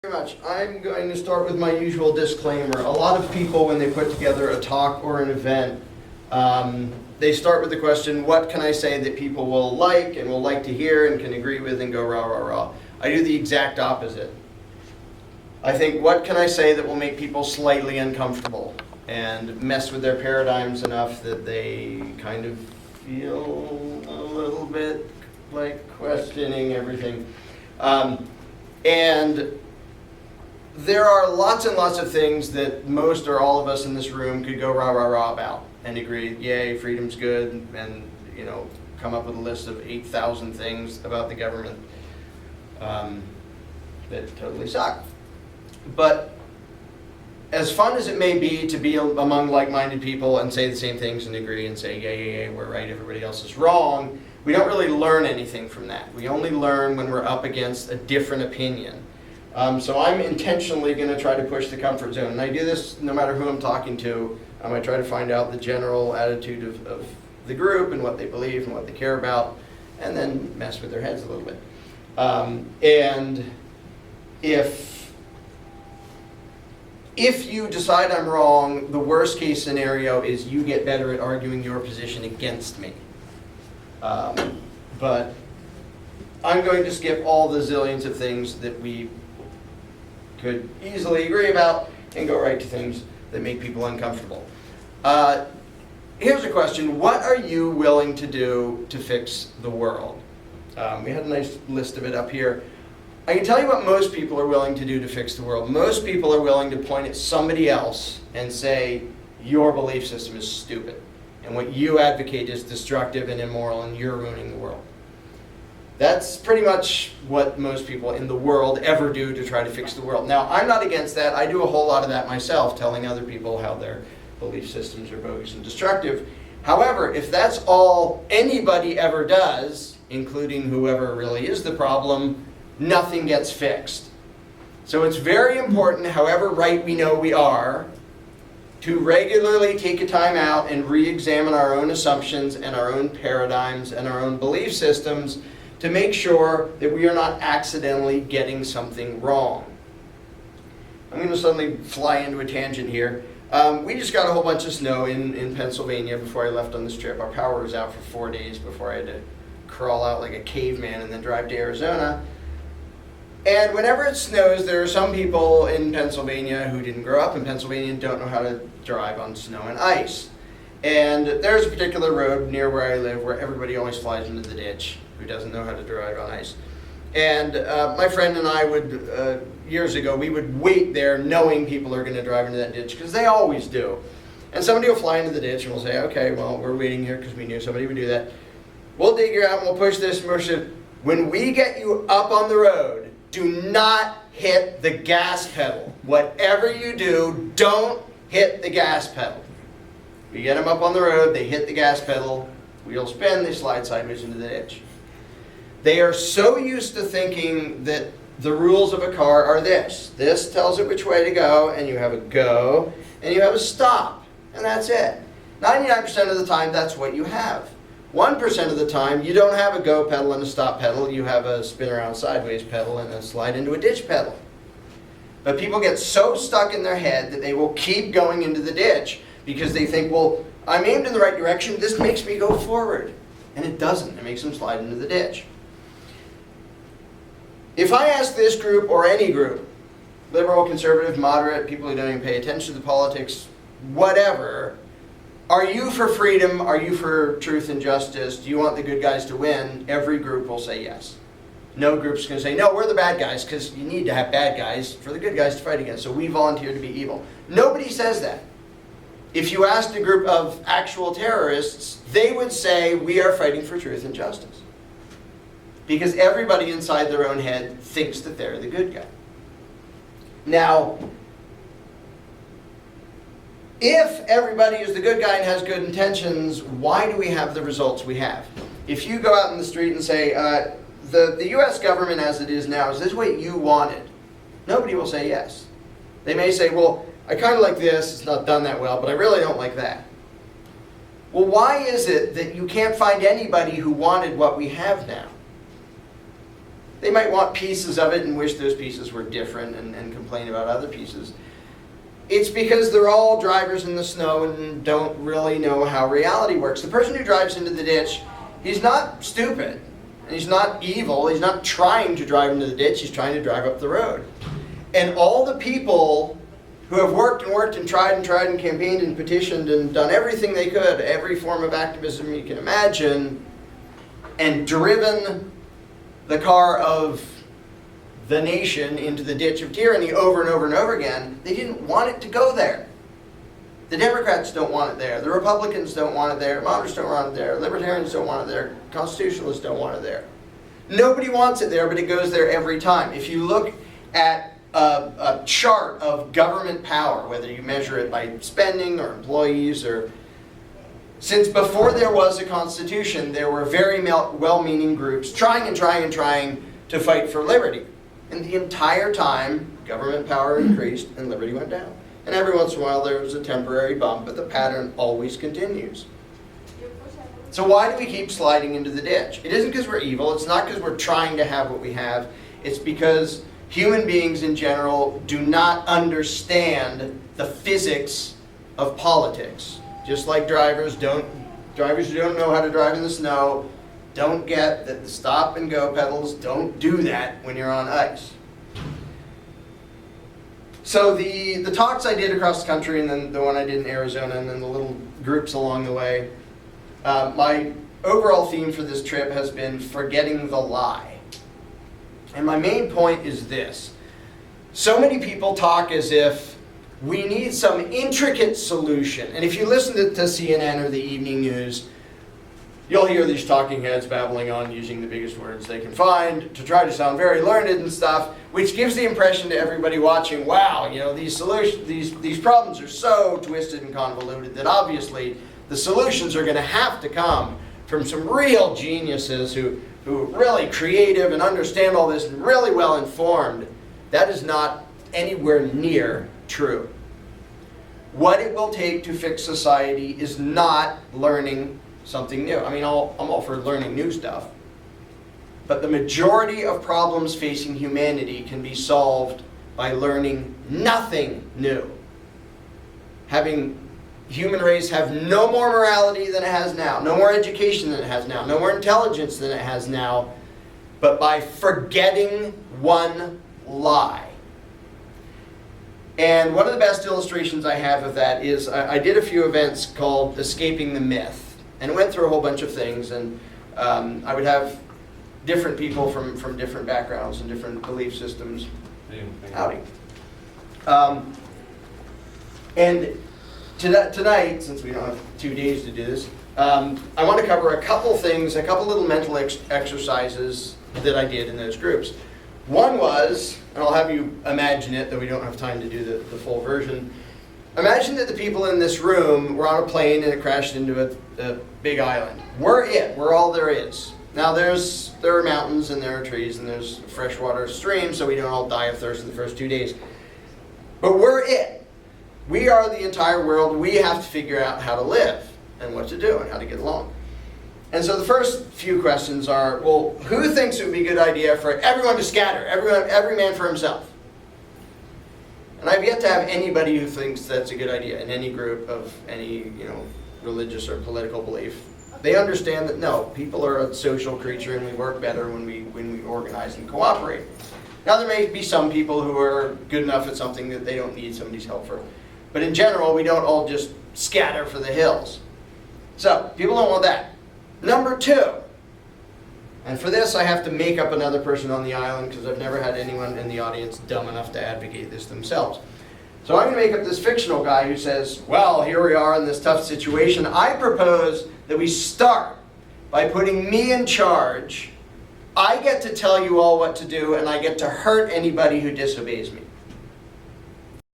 Very much. I'm going to start with my usual disclaimer. A lot of people, when they put together a talk or an event, they start with the question, what can I say that people will like and will like to hear and can agree with and go rah, rah, rah. I do the exact opposite. I think, what can I say that will make people slightly uncomfortable and mess with their paradigms enough that they kind of feel a little bit like questioning everything. And there are lots and lots of things that most or all of us in this room could go rah, rah, rah about and agree, yay, freedom's good, and come up with a list of 8,000 things about the government that totally suck. But as fun as it may be to be among like-minded people and say the same things and agree and say, yay, we're right, everybody else is wrong, we don't really learn anything from that. We only learn when we're up against a different opinion. So I'm intentionally going to try to push the comfort zone. And I do this no matter who I'm talking to. I try to find out the general attitude of the group and what they believe and what they care about, and then mess with their heads a little bit. And if you decide I'm wrong, the worst case scenario is you get better at arguing your position against me. But I'm going to skip all the zillions of things that we could easily agree about and go right to things that make people uncomfortable. Here's a question. What are you willing to do to fix the world? We had a nice list of it up here. I can tell you what most people are willing to do to fix the world. Most people are willing to point at somebody else and say, your belief system is stupid, and what you advocate is destructive and immoral, and you're ruining the world. That's pretty much what most people in the world ever do to try to fix the world. Now, I'm not against that. I do a whole lot of that myself, telling other people how their belief systems are bogus and destructive. However, if that's all anybody ever does, including whoever really is the problem, nothing gets fixed. So it's very important, however right we know we are, to regularly take a time out and re-examine our own assumptions and our own paradigms and our own belief systems to make sure that we are not accidentally getting something wrong. I'm going to suddenly fly into a tangent here. We just got a whole bunch of snow in Pennsylvania before I left on this trip. Our power was out for 4 days before I had to crawl out like a caveman and then drive to Arizona. And whenever it snows, there are some people in Pennsylvania who didn't grow up in Pennsylvania and don't know how to drive on snow and ice. And there's a particular road near where I live where everybody always flies into the ditch who doesn't know how to drive on ice. And my friend and I would, years ago, we would wait there knowing people are going to drive into that ditch, because they always do. And somebody will fly into the ditch and we'll say, okay, well, we're waiting here because we knew somebody would do that. We'll dig you out and we'll push this and push it. When we get you up on the road, do not hit the gas pedal. Whatever you do, don't hit the gas pedal. We get them up on the road, they hit the gas pedal, wheels spin, they slide sideways into the ditch. They are so used to thinking that the rules of a car are this. This tells it which way to go, and you have a go, and you have a stop, and that's it. 99% of the time, that's what you have. 1% of the time, you don't have a go pedal and a stop pedal. You have a spin around sideways pedal and a slide into a ditch pedal. But people get so stuck in their head that they will keep going into the ditch because they think, well, I'm aimed in the right direction. This makes me go forward. And it doesn't. It makes them slide into the ditch. If I ask this group or any group, liberal, conservative, moderate, people who don't even pay attention to politics, whatever, are you for freedom? Are you for truth and justice? Do you want the good guys to win? Every group will say yes. No group's going to say, no, we're the bad guys, because you need to have bad guys for the good guys to fight against. So we volunteer to be evil. Nobody says that. If you asked a group of actual terrorists, they would say, we are fighting for truth and justice. Because everybody inside their own head thinks that they're the good guy. Now, if everybody is the good guy and has good intentions, why do we have the results we have? If you go out in the street and say, the U.S. government as it is now, is this what you wanted? Nobody will say yes. They may say, well, I kind of like this, it's not done that well, but I really don't like that. Well, why is it that you can't find anybody who wanted what we have now? They might want pieces of it and wish those pieces were different and complain about other pieces. It's because they're all drivers in the snow and don't really know how reality works. The person who drives into the ditch, he's not stupid, and he's not evil, he's not trying to drive into the ditch, he's trying to drive up the road. And all the people who have worked and tried and campaigned and petitioned and done everything they could, every form of activism you can imagine, and driven the car of the nation into the ditch of tyranny over and over and over again, they didn't want it to go there. The Democrats don't want it there. The Republicans don't want it there. Moderates don't want it there. Libertarians don't want it there. Constitutionalists don't want it there. Nobody wants it there, but it goes there every time. If you look at a chart of government power, whether you measure it by spending or employees, or since before there was a constitution, there were very well-meaning groups trying to fight for liberty. And the entire time, government power increased and liberty went down. And every once in a while there was a temporary bump, but the pattern always continues. So why do we keep sliding into the ditch? It isn't because we're evil. It's not because we're trying to have what we have. It's because human beings in general do not understand the physics of politics. Just like drivers who don't know how to drive in the snow don't get that the stop and go pedals don't do that when you're on ice. So the talks I did across the country, and then the one I did in Arizona, and then the little groups along the way, my overall theme for this trip has been forgetting the lie. And my main point is this. So many people talk as if we need some intricate solution. And if you listen to CNN or the evening news, you'll hear these talking heads babbling on using the biggest words they can find to try to sound very learned and stuff, which gives the impression to everybody watching, wow, these problems are so twisted and convoluted that obviously the solutions are going to have to come from some real geniuses who are really creative and understand all this and really well informed. That is not anywhere near true. What it will take to fix society is not learning something new. I mean, I'm all for learning new stuff. But the majority of problems facing humanity can be solved by learning nothing new. Having human race have no more morality than it has now, no more education than it has now, no more intelligence than it has now, but by forgetting one lie. And one of the best illustrations I have of that is I did a few events called Escaping the Myth. And went through a whole bunch of things, and I would have different people from different backgrounds and different belief systems outing. And tonight, since we don't have 2 days to do this, I want to cover a couple things, a couple little mental exercises that I did in those groups. One was, and I'll have you imagine it, though we don't have time to do the full version. Imagine that the people in this room were on a plane and it crashed into a big island. We're all there is. Now there are mountains and there are trees and there's freshwater streams, so we don't all die of thirst in the first 2 days. But we're it. We are the entire world. We have to figure out how to live and what to do and how to get along. And so the first few questions are, well, who thinks it would be a good idea for everyone to scatter, every man for himself? And I've yet to have anybody who thinks that's a good idea in any group of any, religious or political belief. They understand that no, people are a social creature and we work better when we organize and cooperate. Now there may be some people who are good enough at something that they don't need somebody's help for. But in general, we don't all just scatter for the hills. So, people don't want that. Number 2. And for this, I have to make up another person on the island because I've never had anyone in the audience dumb enough to advocate this themselves. So I'm going to make up this fictional guy who says, well, here we are in this tough situation. I propose that we start by putting me in charge. I get to tell you all what to do, and I get to hurt anybody who disobeys me.